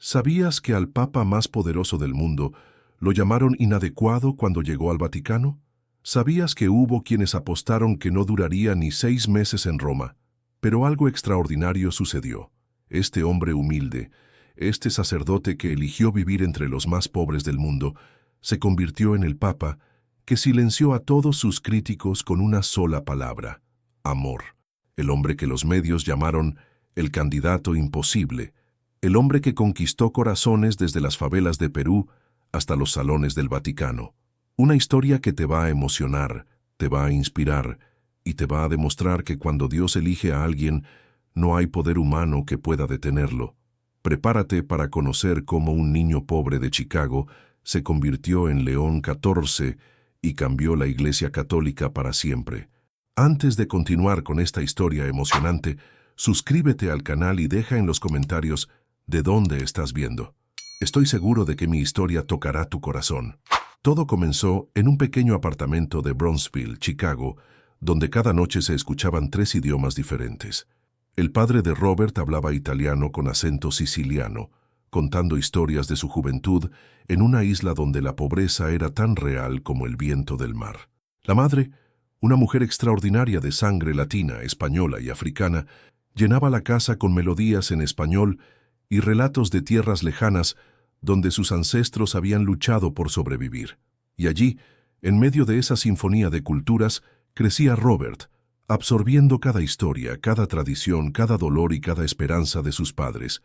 ¿Sabías que al papa más poderoso del mundo lo llamaron inadecuado cuando llegó al Vaticano? ¿Sabías que hubo quienes apostaron que no duraría ni 6 meses en Roma? Pero algo extraordinario sucedió. Este hombre humilde, este sacerdote que eligió vivir entre los más pobres del mundo, se convirtió en el papa que silenció a todos sus críticos con una sola palabra: amor. El hombre que los medios llamaron el candidato imposible, el hombre que conquistó corazones desde las favelas de Perú hasta los salones del Vaticano. Una historia que te va a emocionar, te va a inspirar y te va a demostrar que cuando Dios elige a alguien, no hay poder humano que pueda detenerlo. Prepárate para conocer cómo un niño pobre de Chicago se convirtió en León XIV y cambió la Iglesia Católica para siempre. Antes de continuar con esta historia emocionante, suscríbete al canal y deja en los comentarios de dónde estás viendo. Estoy seguro de que mi historia tocará tu corazón. Todo comenzó en un pequeño apartamento de Bronzeville, Chicago, donde cada noche se escuchaban 3 idiomas diferentes. El padre de Robert hablaba italiano con acento siciliano, contando historias de su juventud en una isla donde la pobreza era tan real como el viento del mar. La madre, una mujer extraordinaria de sangre latina, española y africana, llenaba la casa con melodías en español y relatos de tierras lejanas donde sus ancestros habían luchado por sobrevivir. Y allí, en medio de esa sinfonía de culturas, crecía Robert, absorbiendo cada historia, cada tradición, cada dolor y cada esperanza de sus padres.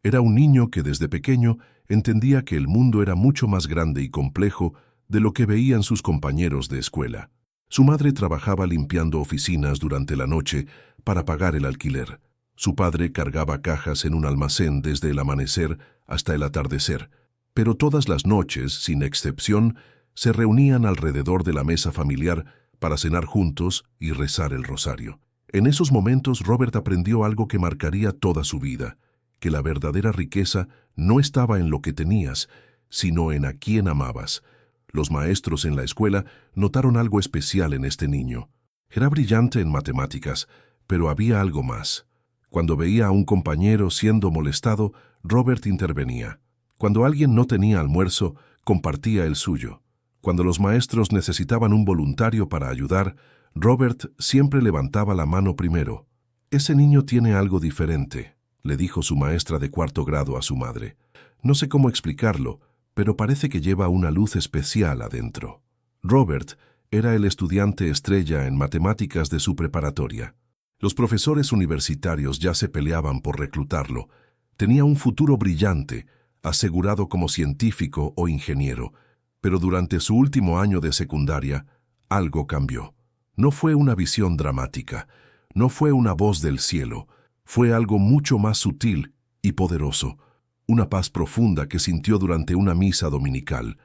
Era un niño que desde pequeño entendía que el mundo era mucho más grande y complejo de lo que veían sus compañeros de escuela. Su madre trabajaba limpiando oficinas durante la noche para pagar el alquiler. Su padre cargaba cajas en un almacén desde el amanecer hasta el atardecer, pero todas las noches, sin excepción, se reunían alrededor de la mesa familiar para cenar juntos y rezar el rosario. En esos momentos Robert aprendió algo que marcaría toda su vida, que la verdadera riqueza no estaba en lo que tenías, sino en a quién amabas. Los maestros en la escuela notaron algo especial en este niño. Era brillante en matemáticas, pero había algo más. Cuando veía a un compañero siendo molestado, Robert intervenía. Cuando alguien no tenía almuerzo, compartía el suyo. Cuando los maestros necesitaban un voluntario para ayudar, Robert siempre levantaba la mano primero. «Ese niño tiene algo diferente», le dijo su maestra de 4º grado a su madre. «No sé cómo explicarlo, pero parece que lleva una luz especial adentro». Robert era el estudiante estrella en matemáticas de su preparatoria. Los profesores universitarios ya se peleaban por reclutarlo. Tenía un futuro brillante, asegurado como científico o ingeniero, pero durante su último año de secundaria, algo cambió. No fue una visión dramática, no fue una voz del cielo, fue algo mucho más sutil y poderoso, una paz profunda que sintió durante una misa dominical.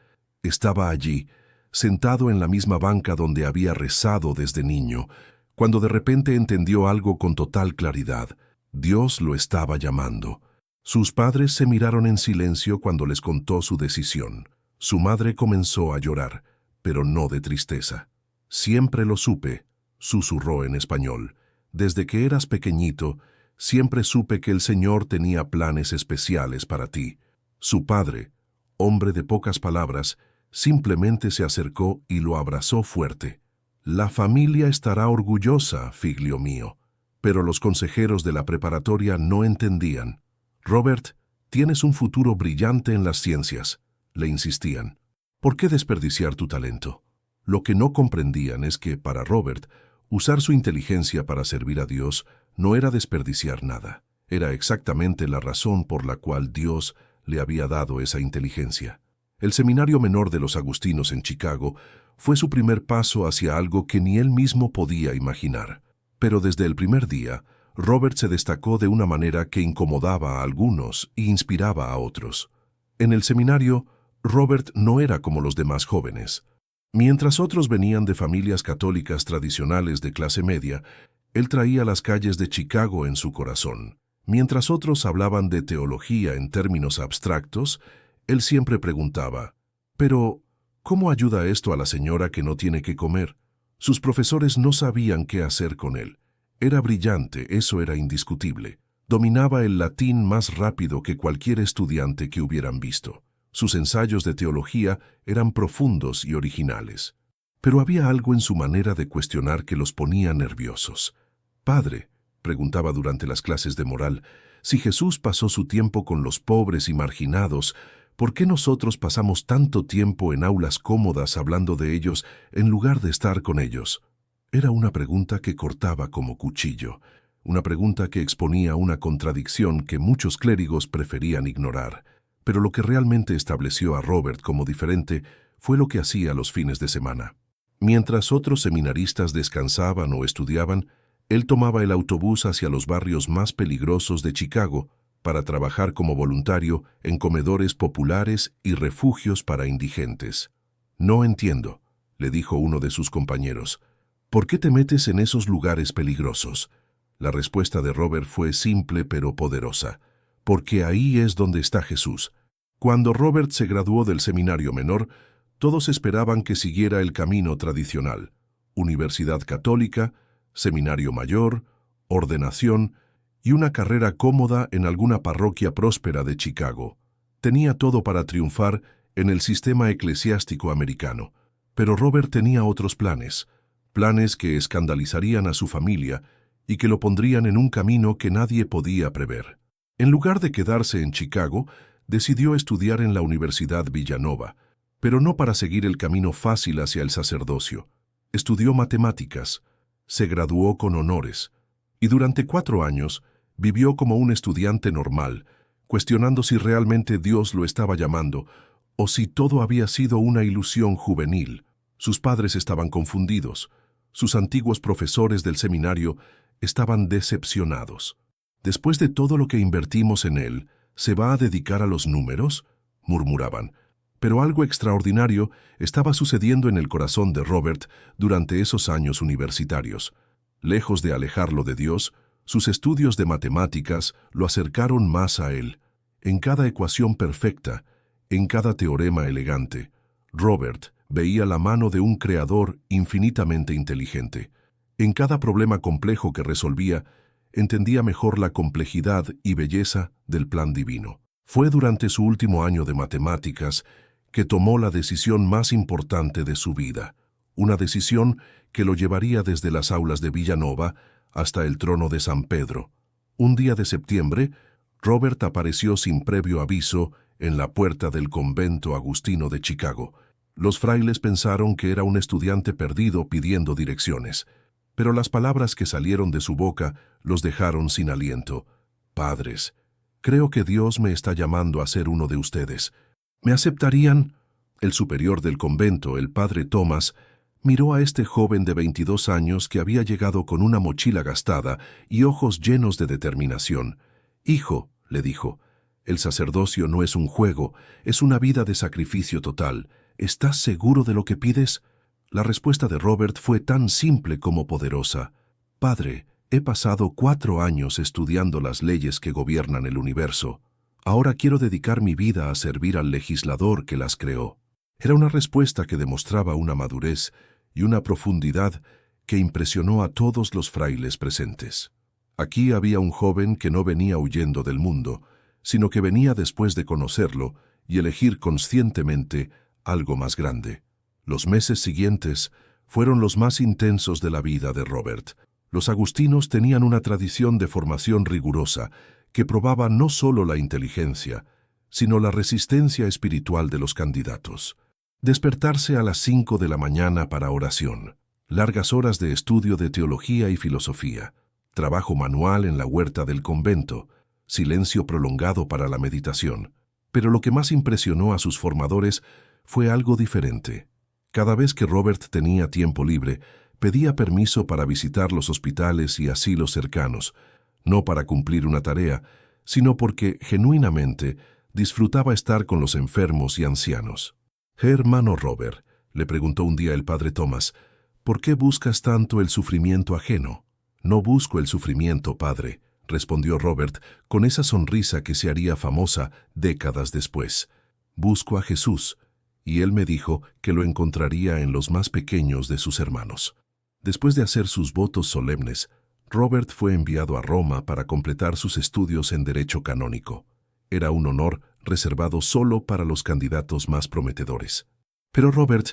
Estaba allí, sentado en la misma banca donde había rezado desde niño, cuando de repente entendió algo con total claridad. Dios lo estaba llamando. Sus padres se miraron en silencio cuando les contó su decisión. Su madre comenzó a llorar, pero no de tristeza. «Siempre lo supe», susurró en español. «Desde que eras pequeñito, siempre supe que el Señor tenía planes especiales para ti». Su padre, hombre de pocas palabras, simplemente se acercó y lo abrazó fuerte. «La familia estará orgullosa, figlio mío». Pero los consejeros de la preparatoria no entendían. «Robert, tienes un futuro brillante en las ciencias», le insistían. «¿Por qué desperdiciar tu talento?». Lo que no comprendían es que, para Robert, usar su inteligencia para servir a Dios no era desperdiciar nada. Era exactamente la razón por la cual Dios le había dado esa inteligencia. El Seminario Menor de los Agustinos en Chicago fue su primer paso hacia algo que ni él mismo podía imaginar. Pero desde el primer día, Robert se destacó de una manera que incomodaba a algunos e inspiraba a otros. En el seminario, Robert no era como los demás jóvenes. Mientras otros venían de familias católicas tradicionales de clase media, él traía las calles de Chicago en su corazón. Mientras otros hablaban de teología en términos abstractos, él siempre preguntaba: «Pero, ¿cómo ayuda esto a la señora que no tiene que comer?». Sus profesores no sabían qué hacer con él. Era brillante, eso era indiscutible. Dominaba el latín más rápido que cualquier estudiante que hubieran visto. Sus ensayos de teología eran profundos y originales. Pero había algo en su manera de cuestionar que los ponía nerviosos. «Padre», preguntaba durante las clases de moral, «si Jesús pasó su tiempo con los pobres y marginados, ¿por qué nosotros pasamos tanto tiempo en aulas cómodas hablando de ellos en lugar de estar con ellos?» Era una pregunta que cortaba como cuchillo, una pregunta que exponía una contradicción que muchos clérigos preferían ignorar. Pero lo que realmente estableció a Robert como diferente fue lo que hacía los fines de semana. Mientras otros seminaristas descansaban o estudiaban, él tomaba el autobús hacia los barrios más peligrosos de Chicago para trabajar como voluntario en comedores populares y refugios para indigentes. «No entiendo», le dijo uno de sus compañeros. «¿Por qué te metes en esos lugares peligrosos?» La respuesta de Robert fue simple pero poderosa. «Porque ahí es donde está Jesús». Cuando Robert se graduó del seminario menor, todos esperaban que siguiera el camino tradicional: universidad católica, seminario mayor, ordenación y una carrera cómoda en alguna parroquia próspera de Chicago. Tenía todo para triunfar en el sistema eclesiástico americano. Pero Robert tenía otros planes, planes que escandalizarían a su familia y que lo pondrían en un camino que nadie podía prever. En lugar de quedarse en Chicago, decidió estudiar en la Universidad Villanova, pero no para seguir el camino fácil hacia el sacerdocio. Estudió matemáticas, se graduó con honores, y durante 4 años vivió como un estudiante normal, cuestionando si realmente Dios lo estaba llamando o si todo había sido una ilusión juvenil. Sus padres estaban confundidos, sus antiguos profesores del seminario estaban decepcionados. «Después de todo lo que invertimos en él, ¿se va a dedicar a los números?», murmuraban. Pero algo extraordinario estaba sucediendo en el corazón de Robert durante esos años universitarios. Lejos de alejarlo de Dios, sus estudios de matemáticas lo acercaron más a él. En cada ecuación perfecta, en cada teorema elegante, Robert veía la mano de un creador infinitamente inteligente. En cada problema complejo que resolvía, entendía mejor la complejidad y belleza del plan divino. Fue durante su último año de matemáticas que tomó la decisión más importante de su vida, una decisión que lo llevaría desde las aulas de Villanova hasta el trono de San Pedro. Un día de septiembre, Robert apareció sin previo aviso en la puerta del convento agustino de Chicago. Los frailes pensaron que era un estudiante perdido pidiendo direcciones, pero las palabras que salieron de su boca los dejaron sin aliento. «Padres, creo que Dios me está llamando a ser uno de ustedes. ¿Me aceptarían?» El superior del convento, el padre Thomas, miró a este joven de 22 años que había llegado con una mochila gastada y ojos llenos de determinación. «Hijo», le dijo, «el sacerdocio no es un juego, es una vida de sacrificio total. ¿Estás seguro de lo que pides?» La respuesta de Robert fue tan simple como poderosa. «Padre, he pasado 4 años estudiando las leyes que gobiernan el universo. Ahora quiero dedicar mi vida a servir al legislador que las creó». Era una respuesta que demostraba una madurez y una profundidad que impresionó a todos los frailes presentes. Aquí había un joven que no venía huyendo del mundo, sino que venía después de conocerlo y elegir conscientemente algo más grande. Los meses siguientes fueron los más intensos de la vida de Robert. Los agustinos tenían una tradición de formación rigurosa que probaba no solo la inteligencia, sino la resistencia espiritual de los candidatos. Despertarse a las 5 de la mañana para oración, largas horas de estudio de teología y filosofía, trabajo manual en la huerta del convento, silencio prolongado para la meditación. Pero lo que más impresionó a sus formadores fue algo diferente. Cada vez que Robert tenía tiempo libre, pedía permiso para visitar los hospitales y asilos cercanos, no para cumplir una tarea, sino porque, genuinamente, disfrutaba estar con los enfermos y ancianos. «Hermano Robert», le preguntó un día el padre Thomas, «¿por qué buscas tanto el sufrimiento ajeno?» «No busco el sufrimiento, padre», respondió Robert con esa sonrisa que se haría famosa décadas después. «Busco a Jesús, y él me dijo que lo encontraría en los más pequeños de sus hermanos». Después de hacer sus votos solemnes, Robert fue enviado a Roma para completar sus estudios en Derecho Canónico. Era un honor reservado solo para los candidatos más prometedores. Pero Robert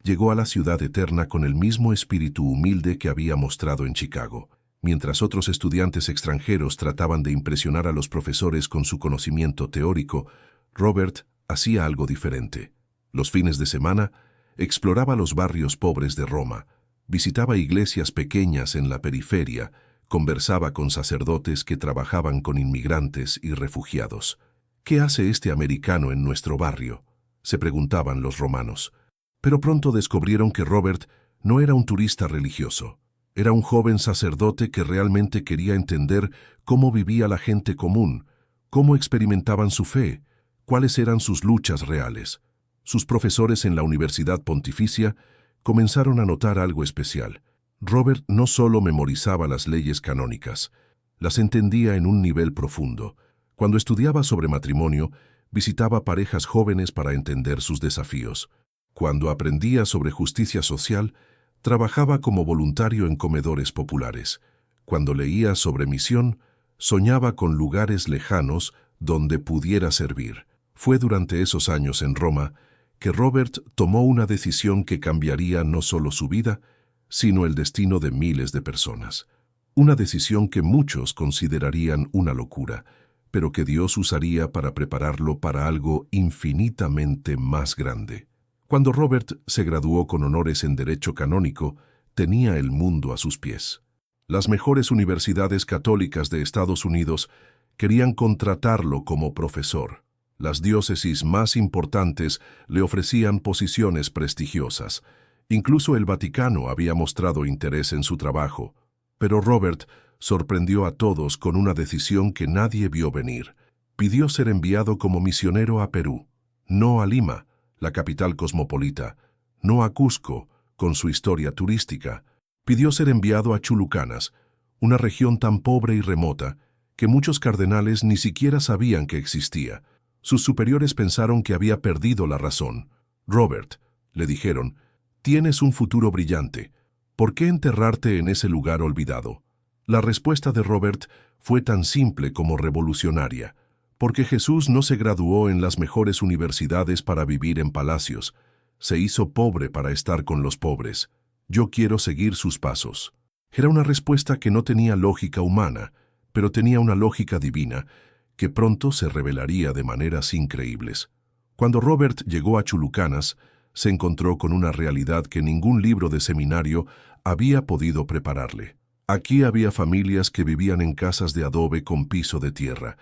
llegó a la ciudad eterna con el mismo espíritu humilde que había mostrado en Chicago. Mientras otros estudiantes extranjeros trataban de impresionar a los profesores con su conocimiento teórico, Robert hacía algo diferente. Los fines de semana, exploraba los barrios pobres de Roma, visitaba iglesias pequeñas en la periferia, conversaba con sacerdotes que trabajaban con inmigrantes y refugiados. ¿Qué hace este americano en nuestro barrio?, se preguntaban los romanos. Pero pronto descubrieron que Robert no era un turista religioso. Era un joven sacerdote que realmente quería entender cómo vivía la gente común, cómo experimentaban su fe, cuáles eran sus luchas reales. Sus profesores en la Universidad Pontificia comenzaron a notar algo especial. Robert no solo memorizaba las leyes canónicas, las entendía en un nivel profundo. Cuando estudiaba sobre matrimonio, visitaba parejas jóvenes para entender sus desafíos. Cuando aprendía sobre justicia social, trabajaba como voluntario en comedores populares. Cuando leía sobre misión, soñaba con lugares lejanos donde pudiera servir. Fue durante esos años en Roma que Robert tomó una decisión que cambiaría no solo su vida, sino el destino de miles de personas. Una decisión que muchos considerarían una locura, pero que Dios usaría para prepararlo para algo infinitamente más grande. Cuando Robert se graduó con honores en Derecho Canónico, tenía el mundo a sus pies. Las mejores universidades católicas de Estados Unidos querían contratarlo como profesor. Las diócesis más importantes le ofrecían posiciones prestigiosas. Incluso el Vaticano había mostrado interés en su trabajo. Pero Robert sorprendió a todos con una decisión que nadie vio venir. Pidió ser enviado como misionero a Perú, no a Lima, la capital cosmopolita, no a Cusco, con su historia turística. Pidió ser enviado a Chulucanas, una región tan pobre y remota que muchos cardenales ni siquiera sabían que existía. Sus superiores pensaron que había perdido la razón. Robert, le dijeron, tienes un futuro brillante. ¿Por qué enterrarte en ese lugar olvidado? La respuesta de Robert fue tan simple como revolucionaria. Porque Jesús no se graduó en las mejores universidades para vivir en palacios. Se hizo pobre para estar con los pobres. Yo quiero seguir sus pasos. Era una respuesta que no tenía lógica humana, pero tenía una lógica divina, que pronto se revelaría de maneras increíbles. Cuando Robert llegó a Chulucanas, se encontró con una realidad que ningún libro de seminario había podido prepararle. Aquí había familias que vivían en casas de adobe con piso de tierra,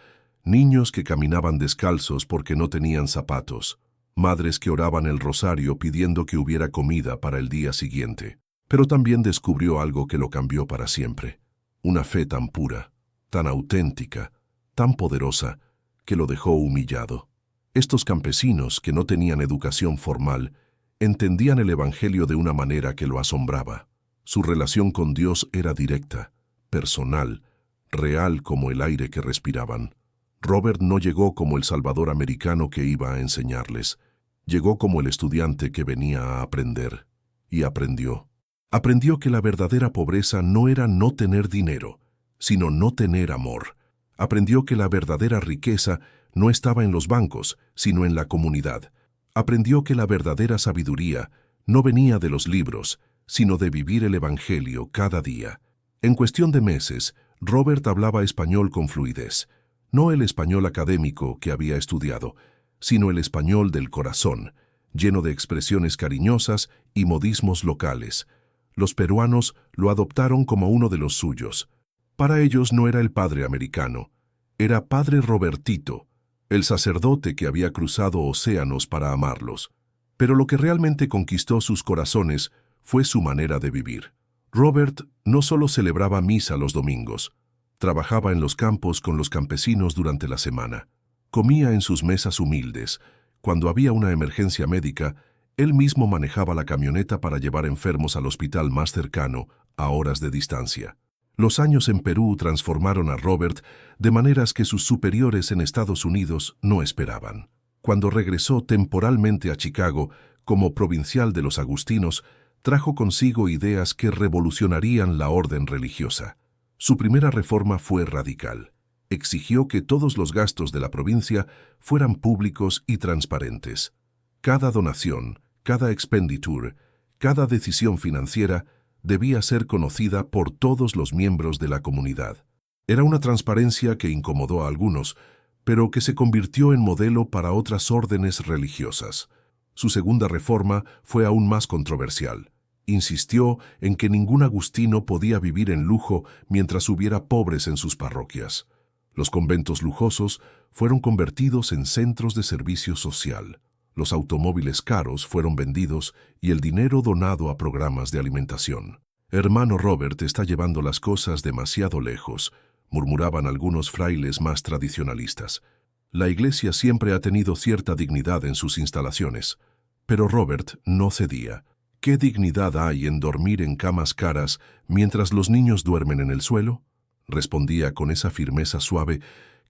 niños que caminaban descalzos porque no tenían zapatos, madres que oraban el rosario pidiendo que hubiera comida para el día siguiente. Pero también descubrió algo que lo cambió para siempre. Una fe tan pura, tan auténtica, tan poderosa, que lo dejó humillado. Estos campesinos, que no tenían educación formal, entendían el Evangelio de una manera que lo asombraba. Su relación con Dios era directa, personal, real como el aire que respiraban. Robert no llegó como el salvador americano que iba a enseñarles. Llegó como el estudiante que venía a aprender. Y aprendió. Aprendió que la verdadera pobreza no era no tener dinero, sino no tener amor. Aprendió que la verdadera riqueza no estaba en los bancos, sino en la comunidad. Aprendió que la verdadera sabiduría no venía de los libros, sino de vivir el Evangelio cada día. En cuestión de meses, Robert hablaba español con fluidez. No el español académico que había estudiado, sino el español del corazón, lleno de expresiones cariñosas y modismos locales. Los peruanos lo adoptaron como uno de los suyos. Para ellos no era el padre americano, era padre Robertito, el sacerdote que había cruzado océanos para amarlos. Pero lo que realmente conquistó sus corazones fue su manera de vivir. Robert no solo celebraba misa los domingos, trabajaba en los campos con los campesinos durante la semana. Comía en sus mesas humildes. Cuando había una emergencia médica, él mismo manejaba la camioneta para llevar enfermos al hospital más cercano, a horas de distancia. Los años en Perú transformaron a Robert de maneras que sus superiores en Estados Unidos no esperaban. Cuando regresó temporalmente a Chicago como provincial de los agustinos, trajo consigo ideas que revolucionarían la orden religiosa. Su primera reforma fue radical. Exigió que todos los gastos de la provincia fueran públicos y transparentes. Cada donación, cada expenditure, cada decisión financiera debía ser conocida por todos los miembros de la comunidad. Era una transparencia que incomodó a algunos, pero que se convirtió en modelo para otras órdenes religiosas. Su segunda reforma fue aún más controversial. Insistió en que ningún agustino podía vivir en lujo mientras hubiera pobres en sus parroquias. Los conventos lujosos fueron convertidos en centros de servicio social. Los automóviles caros fueron vendidos y el dinero donado a programas de alimentación. «Hermano Robert está llevando las cosas demasiado lejos», murmuraban algunos frailes más tradicionalistas. La iglesia siempre ha tenido cierta dignidad en sus instalaciones, pero Robert no cedía. ¿Qué dignidad hay en dormir en camas caras mientras los niños duermen en el suelo?, respondía con esa firmeza suave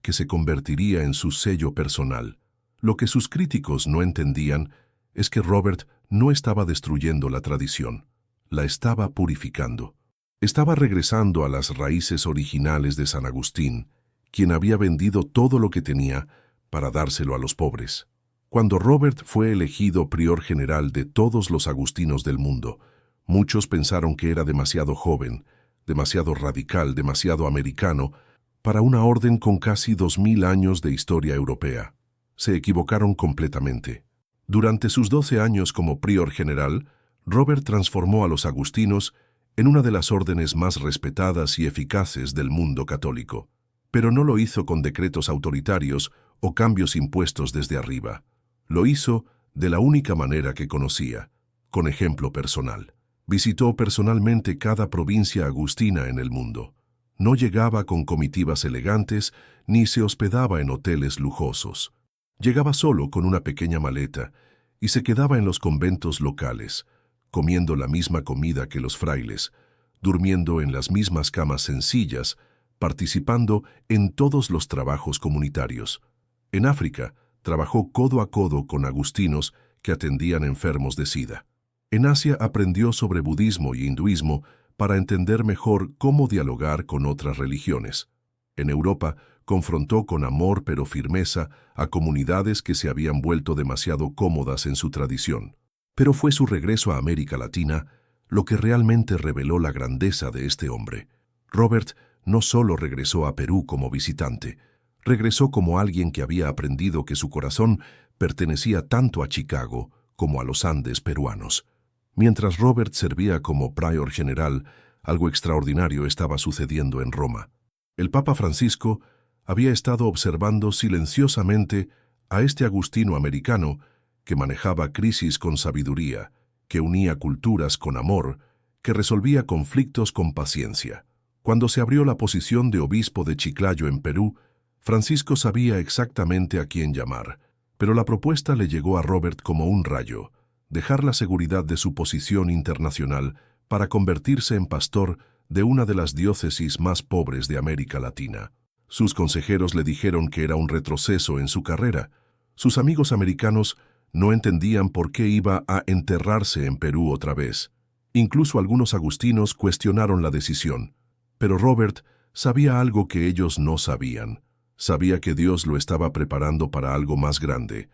que se convertiría en su sello personal. Lo que sus críticos no entendían es que Robert no estaba destruyendo la tradición, la estaba purificando. Estaba regresando a las raíces originales de San Agustín, quien había vendido todo lo que tenía para dárselo a los pobres. Cuando Robert fue elegido prior general de todos los agustinos del mundo, muchos pensaron que era demasiado joven, demasiado radical, demasiado americano, para una orden con casi 2000 años de historia europea. Se equivocaron completamente. Durante sus 12 años como prior general, Robert transformó a los agustinos en una de las órdenes más respetadas y eficaces del mundo católico. Pero no lo hizo con decretos autoritarios o cambios impuestos desde arriba. Lo hizo de la única manera que conocía, con ejemplo personal. Visitó personalmente cada provincia agustina en el mundo. No llegaba con comitivas elegantes ni se hospedaba en hoteles lujosos. Llegaba solo con una pequeña maleta y se quedaba en los conventos locales, comiendo la misma comida que los frailes, durmiendo en las mismas camas sencillas, participando en todos los trabajos comunitarios. En África, trabajó codo a codo con agustinos que atendían enfermos de SIDA. En Asia aprendió sobre budismo y hinduismo para entender mejor cómo dialogar con otras religiones. En Europa, confrontó con amor pero firmeza a comunidades que se habían vuelto demasiado cómodas en su tradición. Pero fue su regreso a América Latina lo que realmente reveló la grandeza de este hombre. Robert no solo regresó a Perú como visitante, regresó como alguien que había aprendido que su corazón pertenecía tanto a Chicago como a los Andes peruanos. Mientras Robert servía como prior general, algo extraordinario estaba sucediendo en Roma. El Papa Francisco había estado observando silenciosamente a este agustino americano que manejaba crisis con sabiduría, que unía culturas con amor, que resolvía conflictos con paciencia. Cuando se abrió la posición de obispo de Chiclayo en Perú, Francisco sabía exactamente a quién llamar, pero la propuesta le llegó a Robert como un rayo: dejar la seguridad de su posición internacional para convertirse en pastor de una de las diócesis más pobres de América Latina. Sus consejeros le dijeron que era un retroceso en su carrera. Sus amigos americanos no entendían por qué iba a enterrarse en Perú otra vez. Incluso algunos agustinos cuestionaron la decisión. Pero Robert sabía algo que ellos no sabían. Sabía que Dios lo estaba preparando para algo más grande,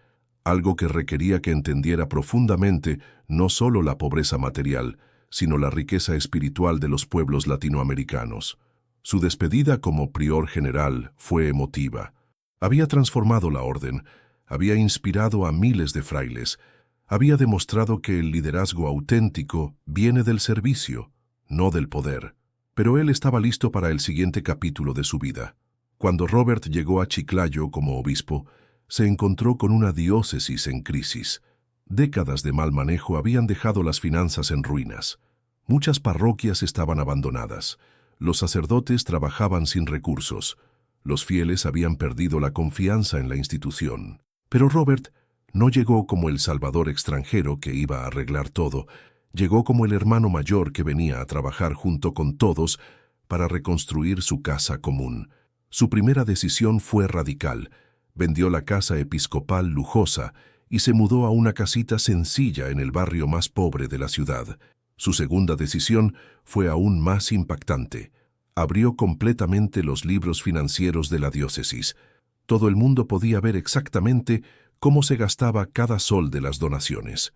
algo que requería que entendiera profundamente no solo la pobreza material, sino la riqueza espiritual de los pueblos latinoamericanos. Su despedida como prior general fue emotiva. Había transformado la orden, había inspirado a miles de frailes, había demostrado que el liderazgo auténtico viene del servicio, no del poder. Pero él estaba listo para el siguiente capítulo de su vida. Cuando Robert llegó a Chiclayo como obispo, se encontró con una diócesis en crisis. Décadas de mal manejo habían dejado las finanzas en ruinas. Muchas parroquias estaban abandonadas. Los sacerdotes trabajaban sin recursos. Los fieles habían perdido la confianza en la institución. Pero Robert no llegó como el salvador extranjero que iba a arreglar todo. Llegó como el hermano mayor que venía a trabajar junto con todos para reconstruir su casa común. Su primera decisión fue radical. Vendió la casa episcopal lujosa y se mudó a una casita sencilla en el barrio más pobre de la ciudad. Su segunda decisión fue aún más impactante. abrió completamente los libros financieros de la diócesis. Todo el mundo podía ver exactamente cómo se gastaba cada sol de las donaciones.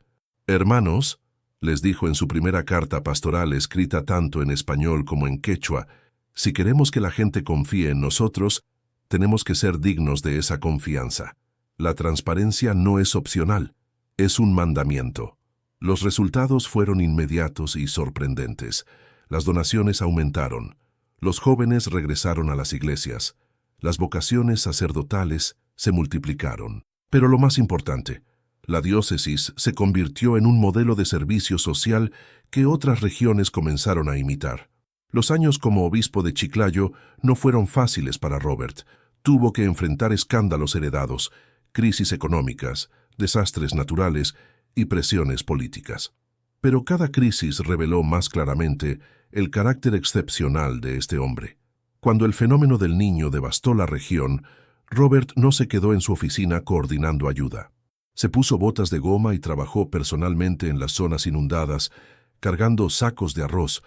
«Hermanos», les dijo en su primera carta pastoral escrita tanto en español como en quechua, «si queremos que la gente confíe en nosotros, tenemos que ser dignos de esa confianza. La transparencia no es opcional, es un mandamiento». Los resultados fueron inmediatos y sorprendentes. Las donaciones aumentaron. Los jóvenes regresaron a las iglesias. Las vocaciones sacerdotales se multiplicaron. Pero lo más importante, la diócesis se convirtió en un modelo de servicio social que otras regiones comenzaron a imitar. Los años como obispo de Chiclayo no fueron fáciles para Robert. Tuvo que enfrentar escándalos heredados, crisis económicas, desastres naturales y presiones políticas. Pero cada crisis reveló más claramente el carácter excepcional de este hombre. Cuando el fenómeno del niño devastó la región, Robert no se quedó en su oficina coordinando ayuda. Se puso botas de goma y trabajó personalmente en las zonas inundadas, cargando sacos de arroz,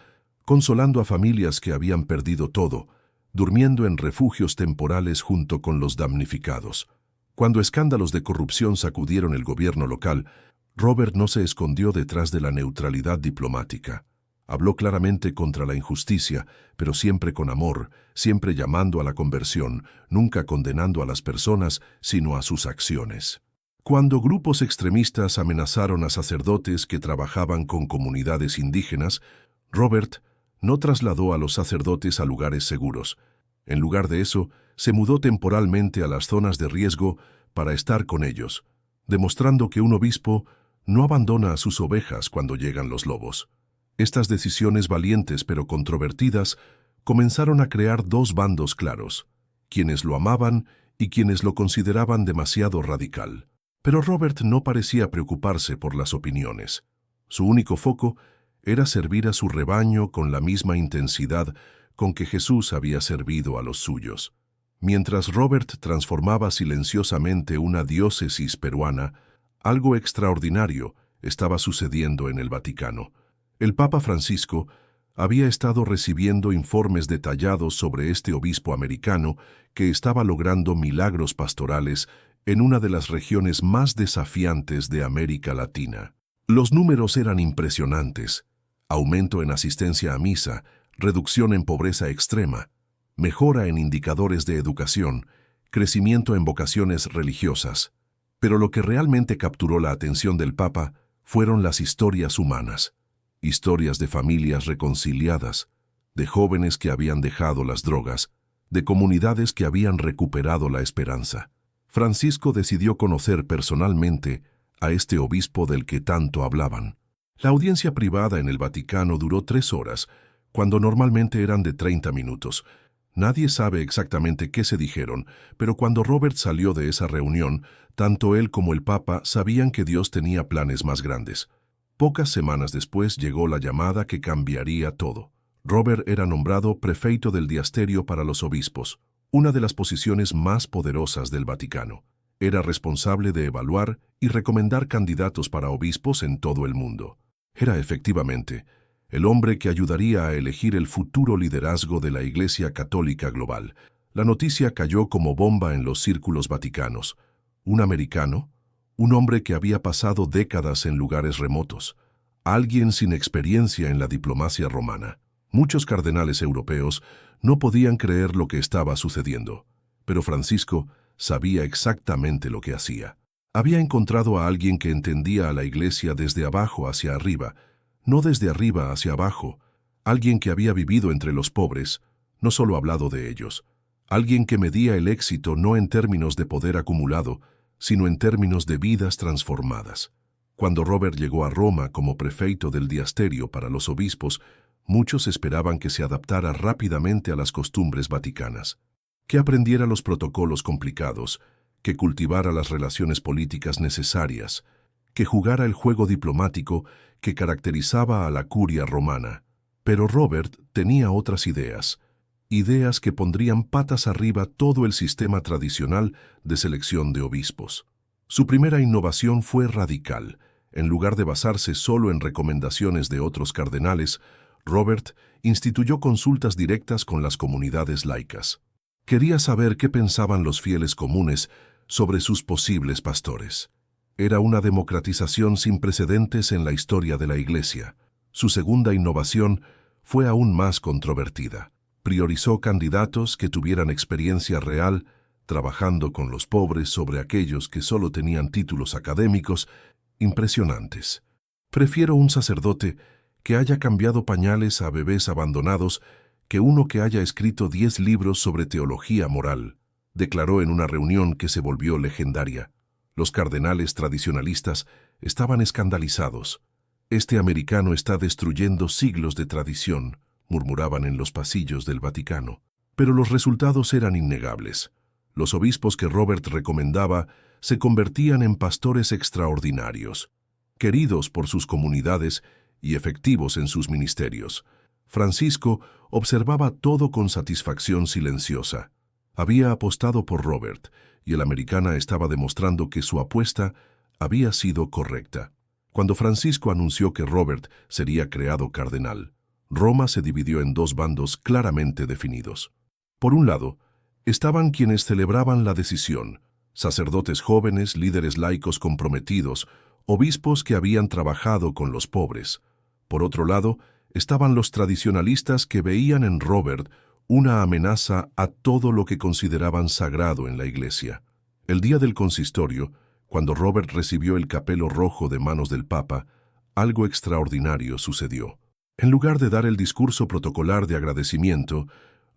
consolando a familias que habían perdido todo, durmiendo en refugios temporales junto con los damnificados. Cuando escándalos de corrupción sacudieron el gobierno local, Robert no se escondió detrás de la neutralidad diplomática. Habló claramente contra la injusticia, pero siempre con amor, siempre llamando a la conversión, nunca condenando a las personas, sino a sus acciones. Cuando grupos extremistas amenazaron a sacerdotes que trabajaban con comunidades indígenas, Robert no trasladó a los sacerdotes a lugares seguros. En lugar de eso, se mudó temporalmente a las zonas de riesgo para estar con ellos, demostrando que un obispo no abandona a sus ovejas cuando llegan los lobos. Estas decisiones valientes pero controvertidas comenzaron a crear dos bandos claros, quienes lo amaban y quienes lo consideraban demasiado radical. Pero Robert no parecía preocuparse por las opiniones. Su único foco era servir a su rebaño con la misma intensidad con que Jesús había servido a los suyos. Mientras Robert transformaba silenciosamente una diócesis peruana, algo extraordinario estaba sucediendo en el Vaticano. El Papa Francisco había estado recibiendo informes detallados sobre este obispo americano que estaba logrando milagros pastorales en una de las regiones más desafiantes de América Latina. Los números eran impresionantes: aumento en asistencia a misa, reducción en pobreza extrema, mejora en indicadores de educación, crecimiento en vocaciones religiosas. Pero lo que realmente capturó la atención del Papa fueron las historias humanas. Historias de familias reconciliadas, de jóvenes que habían dejado las drogas, de comunidades que habían recuperado la esperanza. Francisco decidió conocer personalmente a este obispo del que tanto hablaban. La audiencia privada en el Vaticano duró 3 horas, cuando normalmente eran de 30 minutos. Nadie sabe exactamente qué se dijeron, pero cuando Robert salió de esa reunión, tanto él como el Papa sabían que Dios tenía planes más grandes. Pocas semanas después llegó la llamada que cambiaría todo. Robert era nombrado prefeito del diasterio para los obispos, una de las posiciones más poderosas del Vaticano. Era responsable de evaluar y recomendar candidatos para obispos en todo el mundo. Era efectivamente el hombre que ayudaría a elegir el futuro liderazgo de la Iglesia Católica Global. La noticia cayó como bomba en los círculos vaticanos. Un americano, un hombre que había pasado décadas en lugares remotos, alguien sin experiencia en la diplomacia romana. Muchos cardenales europeos no podían creer lo que estaba sucediendo, pero Francisco sabía exactamente lo que hacía. Había encontrado a alguien que entendía a la Iglesia desde abajo hacia arriba, no desde arriba hacia abajo, alguien que había vivido entre los pobres, no solo hablado de ellos, alguien que medía el éxito no en términos de poder acumulado, sino en términos de vidas transformadas. Cuando Robert llegó a Roma como prefeito del diasterio para los obispos, muchos esperaban que se adaptara rápidamente a las costumbres vaticanas, que aprendiera los protocolos complicados, que cultivara las relaciones políticas necesarias, que jugara el juego diplomático que caracterizaba a la curia romana. Pero Robert tenía otras ideas que pondrían patas arriba todo el sistema tradicional de selección de obispos. Su primera innovación fue radical. En lugar de basarse solo en recomendaciones de otros cardenales, Robert instituyó consultas directas con las comunidades laicas. Quería saber qué pensaban los fieles comunes sobre sus posibles pastores. Era una democratización sin precedentes en la historia de la Iglesia. Su segunda innovación fue aún más controvertida. Priorizó candidatos que tuvieran experiencia real, trabajando con los pobres sobre aquellos que solo tenían títulos académicos impresionantes. Prefiero un sacerdote que haya cambiado pañales a bebés abandonados que uno que haya escrito 10 libros sobre teología moral, declaró en una reunión que se volvió legendaria. Los cardenales tradicionalistas estaban escandalizados. «Este americano está destruyendo siglos de tradición», murmuraban en los pasillos del Vaticano. Pero los resultados eran innegables. Los obispos que Robert recomendaba se convertían en pastores extraordinarios, queridos por sus comunidades y efectivos en sus ministerios. Francisco observaba todo con satisfacción silenciosa. Había apostado por Robert, y el americano estaba demostrando que su apuesta había sido correcta. Cuando Francisco anunció que Robert sería creado cardenal, Roma se dividió en dos bandos claramente definidos. Por un lado, estaban quienes celebraban la decisión, sacerdotes jóvenes, líderes laicos comprometidos, obispos que habían trabajado con los pobres. Por otro lado, estaban los tradicionalistas que veían en Robert una amenaza a todo lo que consideraban sagrado en la Iglesia. El día del consistorio, cuando Robert recibió el capelo rojo de manos del Papa, algo extraordinario sucedió. En lugar de dar el discurso protocolar de agradecimiento,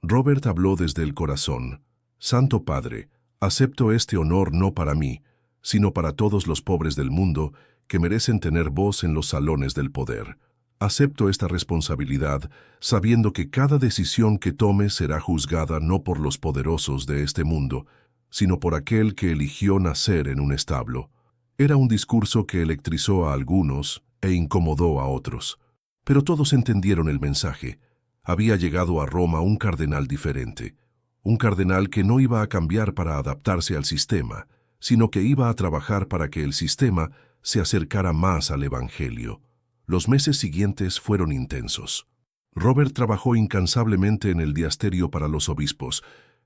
Robert habló desde el corazón. «Santo Padre, acepto este honor no para mí, sino para todos los pobres del mundo que merecen tener voz en los salones del poder. Acepto esta responsabilidad, sabiendo que cada decisión que tome será juzgada no por los poderosos de este mundo, sino por aquel que eligió nacer en un establo». Era un discurso que electrizó a algunos e incomodó a otros. Pero todos entendieron el mensaje. Había llegado a Roma un cardenal diferente, un cardenal que no iba a cambiar para adaptarse al sistema, sino que iba a trabajar para que el sistema se acercara más al Evangelio. Los meses siguientes fueron intensos. Robert trabajó incansablemente en el diasterio para los obispos,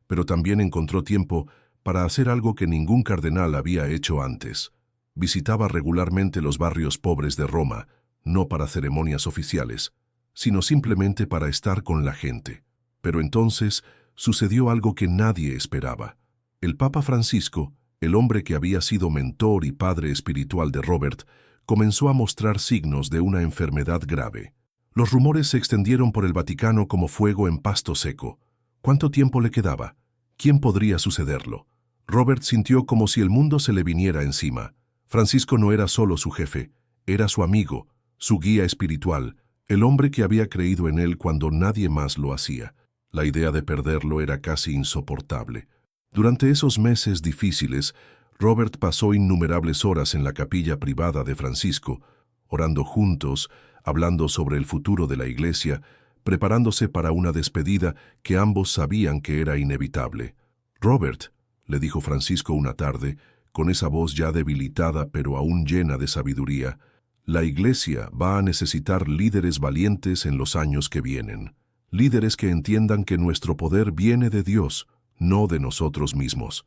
pero también encontró tiempo para hacer algo que ningún cardenal había hecho antes. Visitaba regularmente los barrios pobres de Roma, no para ceremonias oficiales, sino simplemente para estar con la gente. Pero entonces sucedió algo que nadie esperaba. El Papa Francisco, el hombre que había sido mentor y padre espiritual de Robert, comenzó a mostrar signos de una enfermedad grave. Los rumores se extendieron por el Vaticano como fuego en pasto seco. ¿Cuánto tiempo le quedaba? ¿Quién podría sucederlo? Robert sintió como si el mundo se le viniera encima. Francisco no era solo su jefe, era su amigo, su guía espiritual, el hombre que había creído en él cuando nadie más lo hacía. La idea de perderlo era casi insoportable. Durante esos meses difíciles, Robert pasó innumerables horas en la capilla privada de Francisco, orando juntos, hablando sobre el futuro de la Iglesia, preparándose para una despedida que ambos sabían que era inevitable. «Robert», le dijo Francisco una tarde, con esa voz ya debilitada pero aún llena de sabiduría, «la Iglesia va a necesitar líderes valientes en los años que vienen, líderes que entiendan que nuestro poder viene de Dios, no de nosotros mismos».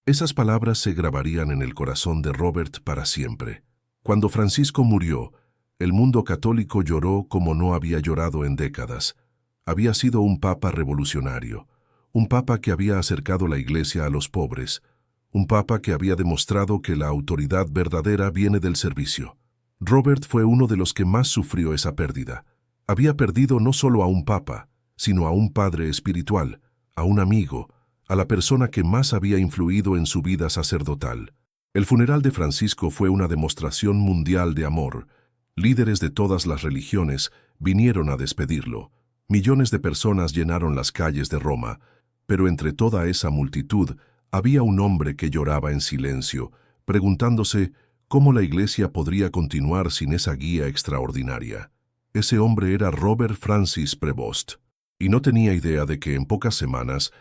Esas palabras se grabarían en el corazón de Robert para siempre. Cuando Francisco murió, el mundo católico lloró como no había llorado en décadas. Había sido un papa revolucionario, un papa que había acercado la Iglesia a los pobres, un papa que había demostrado que la autoridad verdadera viene del servicio. Robert fue uno de los que más sufrió esa pérdida. Había perdido no solo a un papa, sino a un padre espiritual, a un amigo, a la persona que más había influido en su vida sacerdotal. El funeral de Francisco fue una demostración mundial de amor. Líderes de todas las religiones vinieron a despedirlo. Millones de personas llenaron las calles de Roma, pero entre toda esa multitud había un hombre que lloraba en silencio, preguntándose cómo la Iglesia podría continuar sin esa guía extraordinaria. Ese hombre era Robert Francis Prevost, y no tenía idea de que en pocas semanas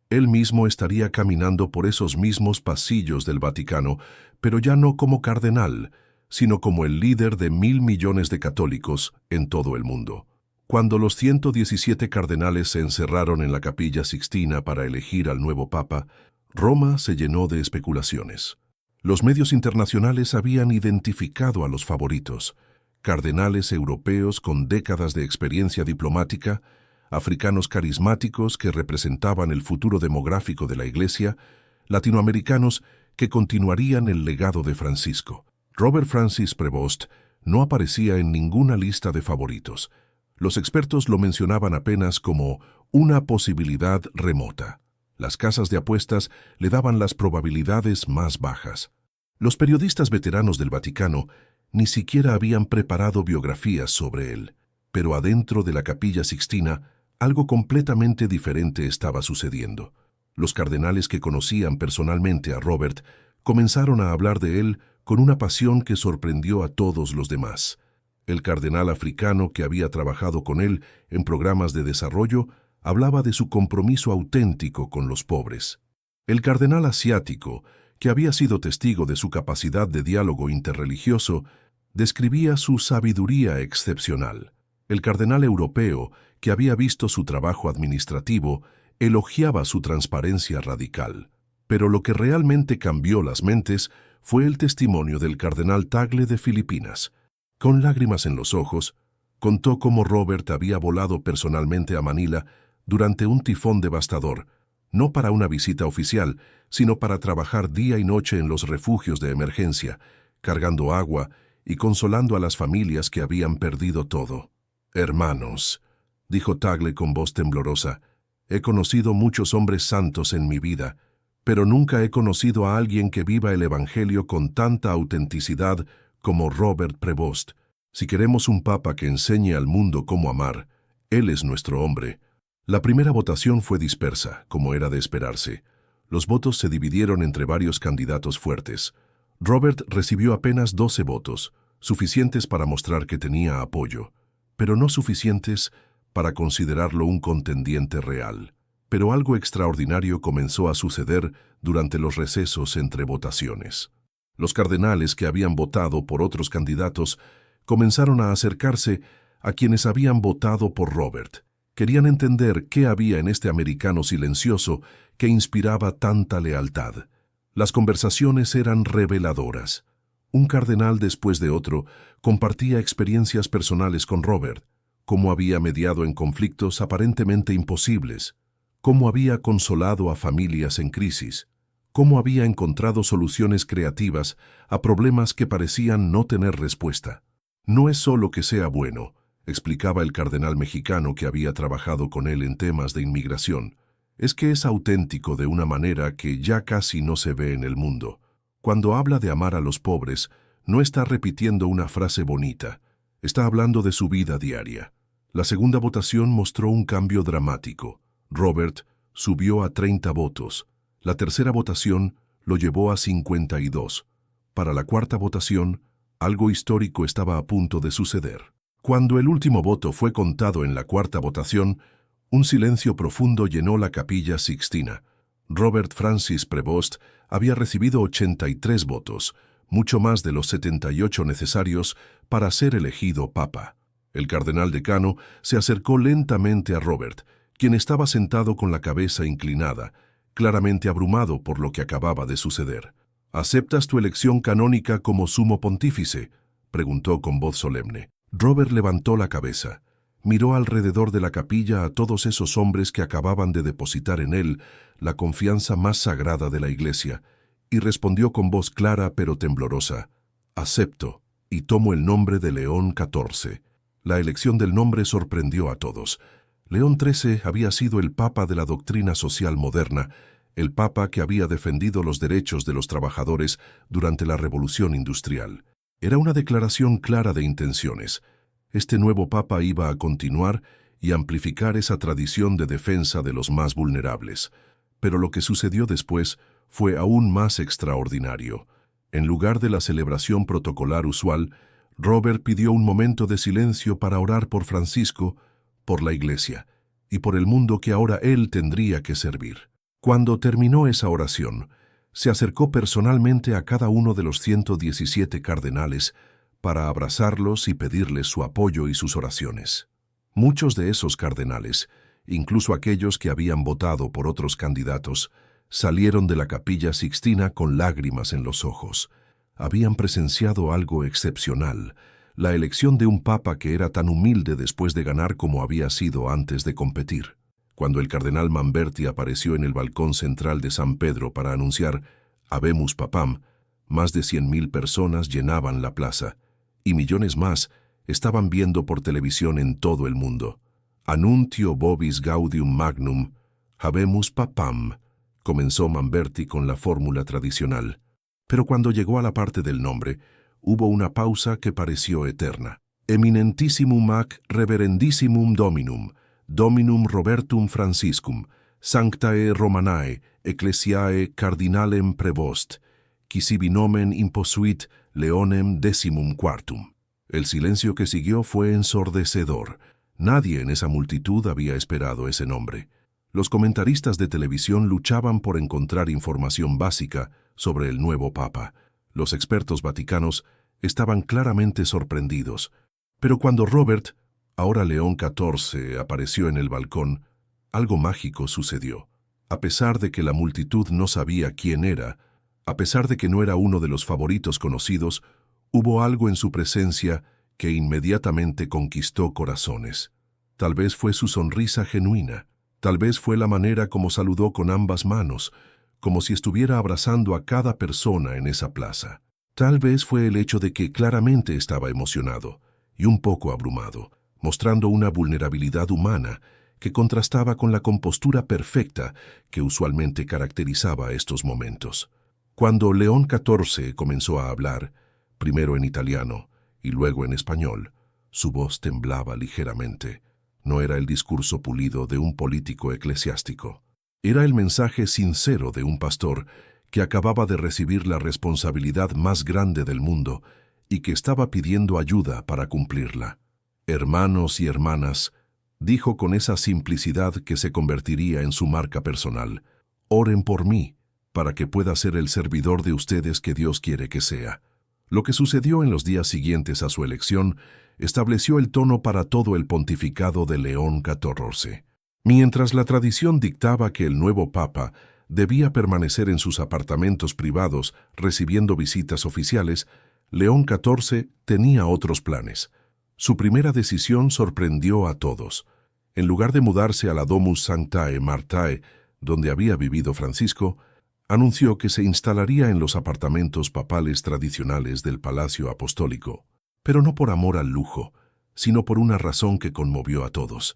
él mismo estaría caminando por esos mismos pasillos del Vaticano, pero ya no como cardenal, sino como el líder de 1.000 millones de católicos en todo el mundo. Cuando los 117 cardenales se encerraron en la Capilla Sixtina para elegir al nuevo papa, Roma se llenó de especulaciones. Los medios internacionales habían identificado a los favoritos: cardenales europeos con décadas de experiencia diplomática, africanos carismáticos que representaban el futuro demográfico de la Iglesia, latinoamericanos que continuarían el legado de Francisco. Robert Francis Prevost no aparecía en ninguna lista de favoritos. Los expertos lo mencionaban apenas como una posibilidad remota. Las casas de apuestas le daban las probabilidades más bajas. Los periodistas veteranos del Vaticano ni siquiera habían preparado biografías sobre él. Pero adentro de la Capilla Sixtina, algo completamente diferente estaba sucediendo. Los cardenales que conocían personalmente a Robert comenzaron a hablar de él con una pasión que sorprendió a todos los demás. El cardenal africano que había trabajado con él en programas de desarrollo hablaba de su compromiso auténtico con los pobres. El cardenal asiático, que había sido testigo de su capacidad de diálogo interreligioso, describía su sabiduría excepcional. El cardenal europeo, que había visto su trabajo administrativo, elogiaba su transparencia radical. Pero lo que realmente cambió las mentes fue el testimonio del cardenal Tagle de Filipinas. Con lágrimas en los ojos, contó cómo Robert había volado personalmente a Manila durante un tifón devastador, no para una visita oficial, sino para trabajar día y noche en los refugios de emergencia, cargando agua y consolando a las familias que habían perdido todo. «Hermanos», dijo Tagle con voz temblorosa, «he conocido muchos hombres santos en mi vida, pero nunca he conocido a alguien que viva el Evangelio con tanta autenticidad como Robert Prevost. Si queremos un papa que enseñe al mundo cómo amar, él es nuestro hombre». La primera votación fue dispersa, como era de esperarse. Los votos se dividieron entre varios candidatos fuertes. Robert recibió apenas 12 votos, suficientes para mostrar que tenía apoyo, pero no suficientes para considerarlo un contendiente real. Pero algo extraordinario comenzó a suceder durante los recesos entre votaciones. Los cardenales que habían votado por otros candidatos comenzaron a acercarse a quienes habían votado por Robert. Querían entender qué había en este americano silencioso que inspiraba tanta lealtad. Las conversaciones eran reveladoras. Un cardenal después de otro compartía experiencias personales con Robert, cómo había mediado en conflictos aparentemente imposibles, cómo había consolado a familias en crisis, cómo había encontrado soluciones creativas a problemas que parecían no tener respuesta. «No es solo que sea bueno», explicaba el cardenal mexicano que había trabajado con él en temas de inmigración, «es que es auténtico de una manera que ya casi no se ve en el mundo. Cuando habla de amar a los pobres, no está repitiendo una frase bonita, está hablando de su vida diaria». La segunda votación mostró un cambio dramático. Robert subió a 30 votos. La tercera votación lo llevó a 52. Para la cuarta votación, algo histórico estaba a punto de suceder. Cuando el último voto fue contado en la cuarta votación, un silencio profundo llenó la Capilla Sixtina. Robert Francis Prevost había recibido 83 votos, mucho más de los 78 necesarios para ser elegido papa. El cardenal decano se acercó lentamente a Robert, quien estaba sentado con la cabeza inclinada, claramente abrumado por lo que acababa de suceder. «¿Aceptas tu elección canónica como sumo pontífice?», preguntó con voz solemne. Robert levantó la cabeza, miró alrededor de la capilla a todos esos hombres que acababan de depositar en él la confianza más sagrada de la Iglesia, y respondió con voz clara pero temblorosa: «Acepto, y tomo el nombre de León XIV». La elección del nombre sorprendió a todos. León XIII había sido el papa de la doctrina social moderna, el papa que había defendido los derechos de los trabajadores durante la Revolución Industrial. Era una declaración clara de intenciones. Este nuevo papa iba a continuar y amplificar esa tradición de defensa de los más vulnerables. Pero lo que sucedió después fue aún más extraordinario. En lugar de la celebración protocolar usual, Robert pidió un momento de silencio para orar por Francisco, por la Iglesia y por el mundo que ahora él tendría que servir. Cuando terminó esa oración, se acercó personalmente a cada uno de los 117 cardenales para abrazarlos y pedirles su apoyo y sus oraciones. Muchos de esos cardenales, incluso aquellos que habían votado por otros candidatos, salieron de la Capilla Sixtina con lágrimas en los ojos. Habían presenciado algo excepcional, la elección de un papa que era tan humilde después de ganar como había sido antes de competir. Cuando el cardenal Mamberti apareció en el balcón central de San Pedro para anunciar «Habemus Papam», más de 100.000 personas llenaban la plaza, y millones más estaban viendo por televisión en todo el mundo. «Annuntio vobis gaudium magnum, habemus papam», comenzó Mamberti con la fórmula tradicional. Pero cuando llegó a la parte del nombre, hubo una pausa que pareció eterna. «Eminentissimum ac reverendissimum Dominum, Dominum Robertum Franciscum, Sanctae Romanae, Ecclesiae Cardinalem Prevost, qui sibi nomen imposuit Leonem XIV». El silencio que siguió fue ensordecedor. Nadie en esa multitud había esperado ese nombre. Los comentaristas de televisión luchaban por encontrar información básica sobre el nuevo papa. Los expertos vaticanos estaban claramente sorprendidos. Pero cuando Robert, ahora León XIV, apareció en el balcón, algo mágico sucedió. A pesar de que la multitud no sabía quién era, a pesar de que no era uno de los favoritos conocidos, hubo algo en su presencia que inmediatamente conquistó corazones. Tal vez fue su sonrisa genuina, tal vez fue la manera como saludó con ambas manos, como si estuviera abrazando a cada persona en esa plaza. Tal vez fue el hecho de que claramente estaba emocionado y un poco abrumado, mostrando una vulnerabilidad humana que contrastaba con la compostura perfecta que usualmente caracterizaba estos momentos. Cuando León XIV comenzó a hablar, primero en italiano y luego en español, su voz temblaba ligeramente. No era el discurso pulido de un político eclesiástico. Era el mensaje sincero de un pastor que acababa de recibir la responsabilidad más grande del mundo y que estaba pidiendo ayuda para cumplirla. «Hermanos y hermanas», dijo con esa simplicidad que se convertiría en su marca personal, «oren por mí, para que pueda ser el servidor de ustedes que Dios quiere que sea». Lo que sucedió en los días siguientes a su elección estableció el tono para todo el pontificado de León XIV. Mientras la tradición dictaba que el nuevo papa debía permanecer en sus apartamentos privados recibiendo visitas oficiales, León XIV tenía otros planes. Su primera decisión sorprendió a todos. En lugar de mudarse a la Domus Sanctae Martae, donde había vivido Francisco, anunció que se instalaría en los apartamentos papales tradicionales del Palacio Apostólico, pero no por amor al lujo, sino por una razón que conmovió a todos.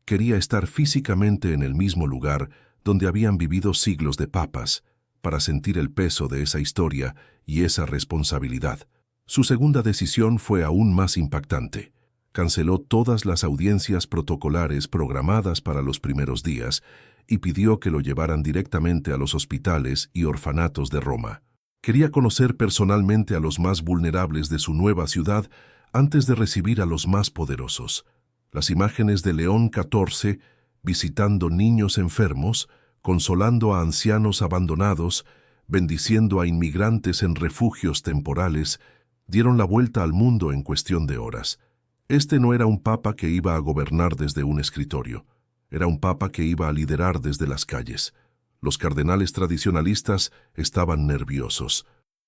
Quería estar físicamente en el mismo lugar donde habían vivido siglos de papas, para sentir el peso de esa historia y esa responsabilidad. Su segunda decisión fue aún más impactante. Canceló todas las audiencias protocolares programadas para los primeros días y pidió que lo llevaran directamente a los hospitales y orfanatos de Roma. Quería conocer personalmente a los más vulnerables de su nueva ciudad antes de recibir a los más poderosos. Las imágenes de León XIV visitando niños enfermos, consolando a ancianos abandonados, bendiciendo a inmigrantes en refugios temporales, dieron la vuelta al mundo en cuestión de horas. Este no era un papa que iba a gobernar desde un escritorio. Era un papa que iba a liderar desde las calles. Los cardenales tradicionalistas estaban nerviosos.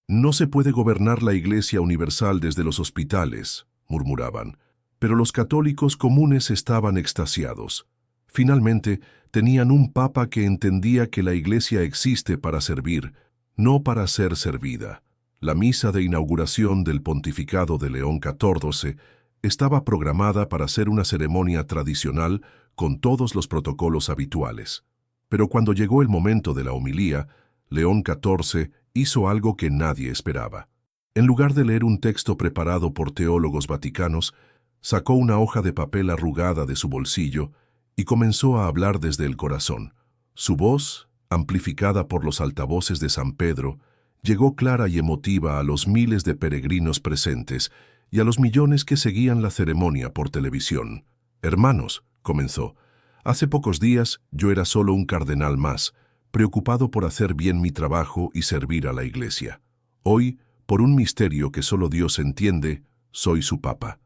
«No se puede gobernar la Iglesia Universal desde los hospitales», murmuraban. Pero los católicos comunes estaban extasiados. Finalmente, tenían un papa que entendía que la Iglesia existe para servir, no para ser servida. La misa de inauguración del pontificado de León XIV estaba programada para ser una ceremonia tradicional con todos los protocolos habituales. Pero cuando llegó el momento de la homilía, León XIV hizo algo que nadie esperaba. En lugar de leer un texto preparado por teólogos vaticanos, sacó una hoja de papel arrugada de su bolsillo y comenzó a hablar desde el corazón. Su voz, amplificada por los altavoces de San Pedro, llegó clara y emotiva a los miles de peregrinos presentes y a los millones que seguían la ceremonia por televisión. «Hermanos», comenzó, «hace pocos días yo era solo un cardenal más, preocupado por hacer bien mi trabajo y servir a la Iglesia. Hoy, por un misterio que solo Dios entiende, soy su papa.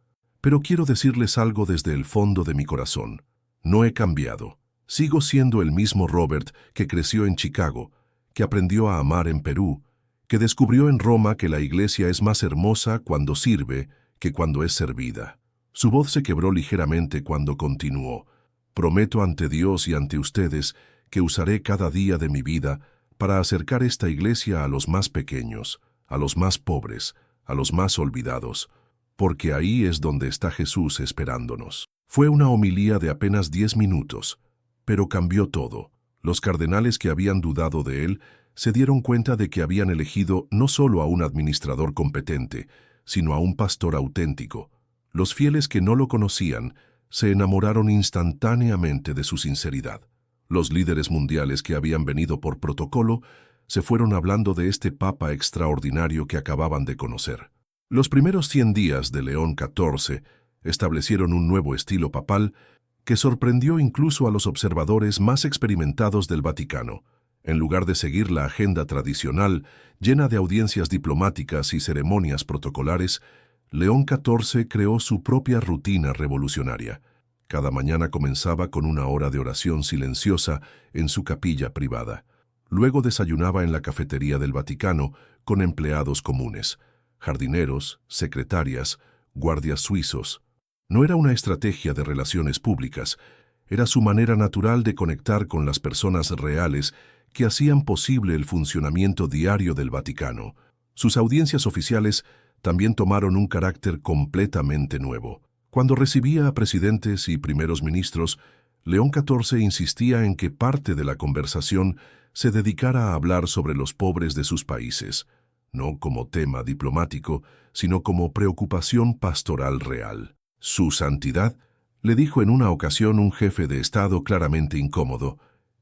Pero quiero decirles algo desde el fondo de mi corazón. No he cambiado. Sigo siendo el mismo Robert que creció en Chicago, que aprendió a amar en Perú, que descubrió en Roma que la iglesia es más hermosa cuando sirve que cuando es servida. Su voz se quebró ligeramente cuando continuó. Prometo ante Dios y ante ustedes que usaré cada día de mi vida para acercar esta iglesia a los más pequeños, a los más pobres, a los más olvidados, porque ahí es donde está Jesús esperándonos. Fue una homilía de apenas 10 minutos, pero cambió todo. Los cardenales que habían dudado de él se dieron cuenta de que habían elegido no solo a un administrador competente, sino a un pastor auténtico. Los fieles que no lo conocían se enamoraron instantáneamente de su sinceridad. Los líderes mundiales que habían venido por protocolo se fueron hablando de este papa extraordinario que acababan de conocer. Los primeros 100 días de León XIV establecieron un nuevo estilo papal que sorprendió incluso a los observadores más experimentados del Vaticano. En lugar de seguir la agenda tradicional, llena de audiencias diplomáticas y ceremonias protocolares, León XIV creó su propia rutina revolucionaria. Cada mañana comenzaba con una hora de oración silenciosa en su capilla privada. Luego desayunaba en la cafetería del Vaticano con empleados comunes, jardineros, secretarias, guardias suizos. No era una estrategia de relaciones públicas, era su manera natural de conectar con las personas reales que hacían posible el funcionamiento diario del Vaticano. Sus audiencias oficiales también tomaron un carácter completamente nuevo. Cuando recibía a presidentes y primeros ministros, León XIV insistía en que parte de la conversación se dedicara a hablar sobre los pobres de sus países, no como tema diplomático, sino como preocupación pastoral real. «Su Santidad», le dijo en una ocasión un jefe de Estado claramente incómodo,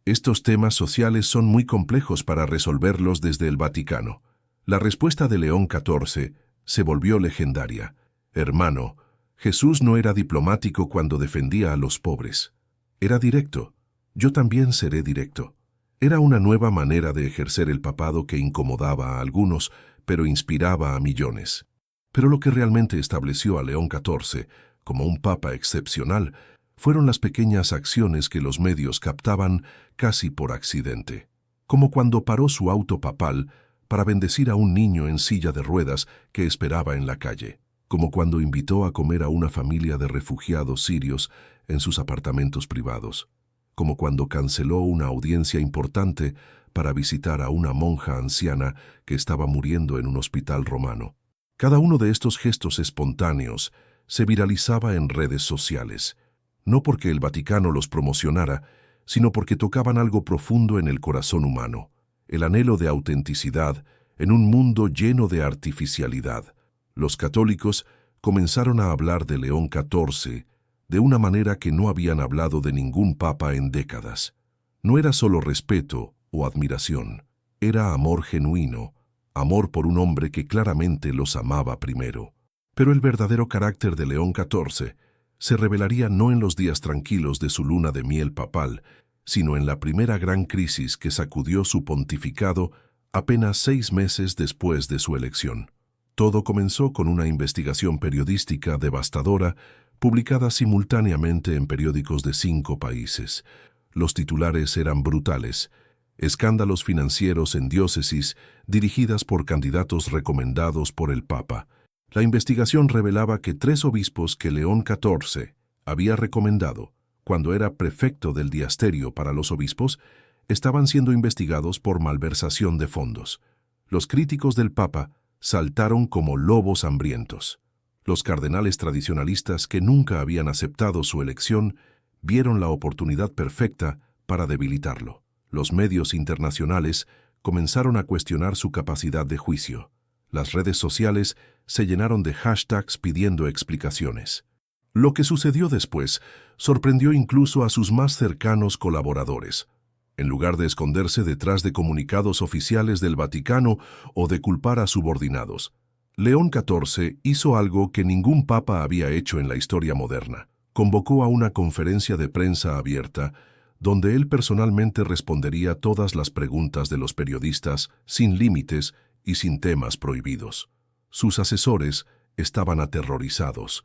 «estos temas sociales son muy complejos para resolverlos desde el Vaticano». La respuesta de León XIV se volvió legendaria. «Hermano, Jesús no era diplomático cuando defendía a los pobres. Era directo. Yo también seré directo». Era una nueva manera de ejercer el papado que incomodaba a algunos, pero inspiraba a millones. Pero lo que realmente estableció a León XIV como un papa excepcional fueron las pequeñas acciones que los medios captaban casi por accidente. Como cuando paró su auto papal para bendecir a un niño en silla de ruedas que esperaba en la calle. Como cuando invitó a comer a una familia de refugiados sirios en sus apartamentos privados. Como cuando canceló una audiencia importante para visitar a una monja anciana que estaba muriendo en un hospital romano. Cada uno de estos gestos espontáneos se viralizaba en redes sociales, no porque el Vaticano los promocionara, sino porque tocaban algo profundo en el corazón humano, el anhelo de autenticidad en un mundo lleno de artificialidad. Los católicos comenzaron a hablar de León XIV de una manera que no habían hablado de ningún papa en décadas. No era solo respeto o admiración, era amor genuino, amor por un hombre que claramente los amaba primero. Pero el verdadero carácter de León XIV se revelaría no en los días tranquilos de su luna de miel papal, sino en la primera gran crisis que sacudió su pontificado apenas 6 meses después de su elección. Todo comenzó con una investigación periodística devastadora publicada simultáneamente en periódicos de 5 países. Los titulares eran brutales: escándalos financieros en diócesis dirigidas por candidatos recomendados por el Papa. La investigación revelaba que 3 obispos que León XIV había recomendado cuando era prefecto del diasterio para los obispos estaban siendo investigados por malversación de fondos. Los críticos del Papa saltaron como lobos hambrientos. Los cardenales tradicionalistas que nunca habían aceptado su elección vieron la oportunidad perfecta para debilitarlo. Los medios internacionales comenzaron a cuestionar su capacidad de juicio. Las redes sociales se llenaron de hashtags pidiendo explicaciones. Lo que sucedió después sorprendió incluso a sus más cercanos colaboradores. En lugar de esconderse detrás de comunicados oficiales del Vaticano o de culpar a subordinados, León XIV hizo algo que ningún papa había hecho en la historia moderna. Convocó a una conferencia de prensa abierta, donde él personalmente respondería todas las preguntas de los periodistas sin límites y sin temas prohibidos. Sus asesores estaban aterrorizados.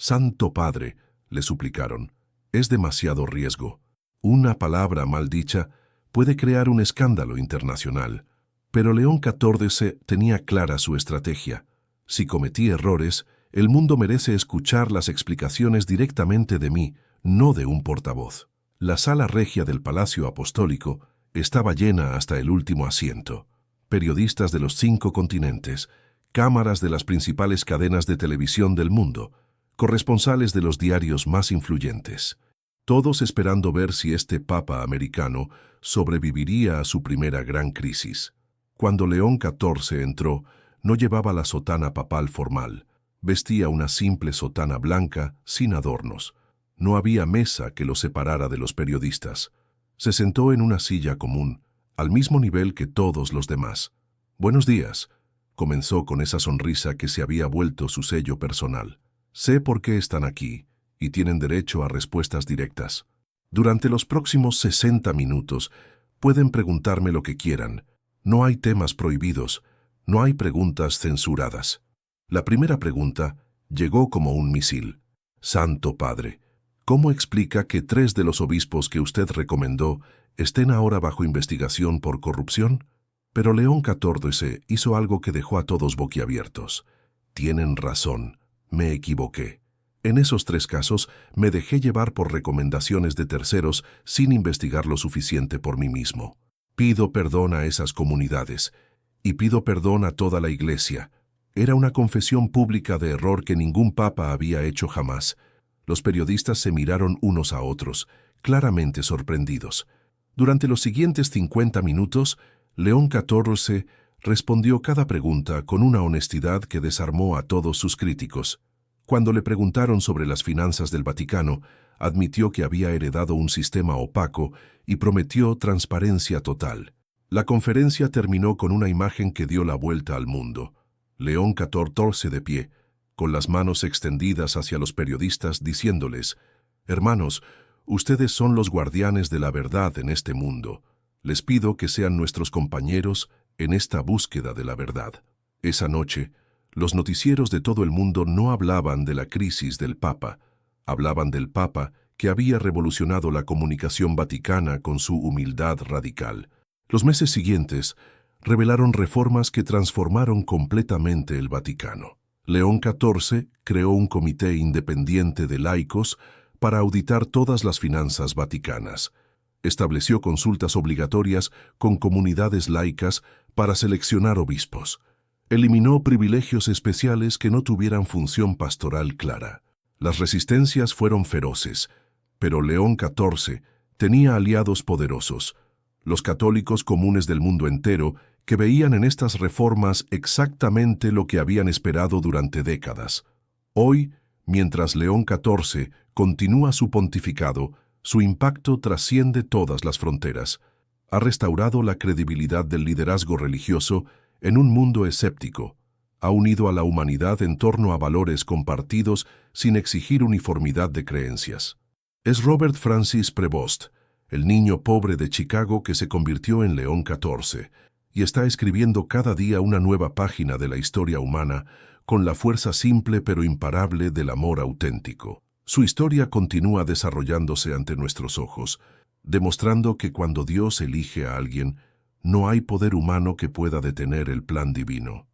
«Santo Padre», le suplicaron, «es demasiado riesgo. Una palabra mal dicha puede crear un escándalo internacional». Pero León XIV tenía clara su estrategia. Si cometí errores, el mundo merece escuchar las explicaciones directamente de mí, no de un portavoz. La sala regia del Palacio Apostólico estaba llena hasta el último asiento. Periodistas de los 5 continentes, cámaras de las principales cadenas de televisión del mundo, corresponsales de los diarios más influyentes. Todos esperando ver si este papa americano sobreviviría a su primera gran crisis. Cuando León XIV entró, no llevaba la sotana papal formal. Vestía una simple sotana blanca, sin adornos. No había mesa que lo separara de los periodistas. Se sentó en una silla común, al mismo nivel que todos los demás. «Buenos días», comenzó con esa sonrisa que se había vuelto su sello personal. «Sé por qué están aquí, y tienen derecho a respuestas directas. Durante los próximos 60 minutos pueden preguntarme lo que quieran. No hay temas prohibidos, no hay preguntas censuradas». La primera pregunta llegó como un misil. «Santo Padre, ¿cómo explica que 3 de los obispos que usted recomendó estén ahora bajo investigación por corrupción?» Pero León XIV hizo algo que dejó a todos boquiabiertos. «Tienen razón, me equivoqué. En esos 3 casos me dejé llevar por recomendaciones de terceros sin investigar lo suficiente por mí mismo. Pido perdón a esas comunidades y pido perdón a toda la Iglesia». Era una confesión pública de error que ningún papa había hecho jamás. Los periodistas se miraron unos a otros, claramente sorprendidos. Durante los siguientes 50 minutos, León XIV respondió cada pregunta con una honestidad que desarmó a todos sus críticos. Cuando le preguntaron sobre las finanzas del Vaticano, admitió que había heredado un sistema opaco y prometió transparencia total. La conferencia terminó con una imagen que dio la vuelta al mundo. León XIV de pie, con las manos extendidas hacia los periodistas, diciéndoles: «Hermanos, ustedes son los guardianes de la verdad en este mundo. Les pido que sean nuestros compañeros en esta búsqueda de la verdad». Esa noche, los noticieros de todo el mundo no hablaban de la crisis del Papa, hablaban del Papa que había revolucionado la comunicación vaticana con su humildad radical. Los meses siguientes revelaron reformas que transformaron completamente el Vaticano. León XIV creó un comité independiente de laicos para auditar todas las finanzas vaticanas. Estableció consultas obligatorias con comunidades laicas para seleccionar obispos. Eliminó privilegios especiales que no tuvieran función pastoral clara. Las resistencias fueron feroces, pero León XIV tenía aliados poderosos, los católicos comunes del mundo entero, que veían en estas reformas exactamente lo que habían esperado durante décadas. Hoy, mientras León XIV continúa su pontificado, su impacto trasciende todas las fronteras. Ha restaurado la credibilidad del liderazgo religioso en un mundo escéptico. Ha unido a la humanidad en torno a valores compartidos sin exigir uniformidad de creencias. Es Robert Francis Prevost, el niño pobre de Chicago que se convirtió en León XIV, y está escribiendo cada día una nueva página de la historia humana con la fuerza simple pero imparable del amor auténtico. Su historia continúa desarrollándose ante nuestros ojos, demostrando que cuando Dios elige a alguien, no hay poder humano que pueda detener el plan divino.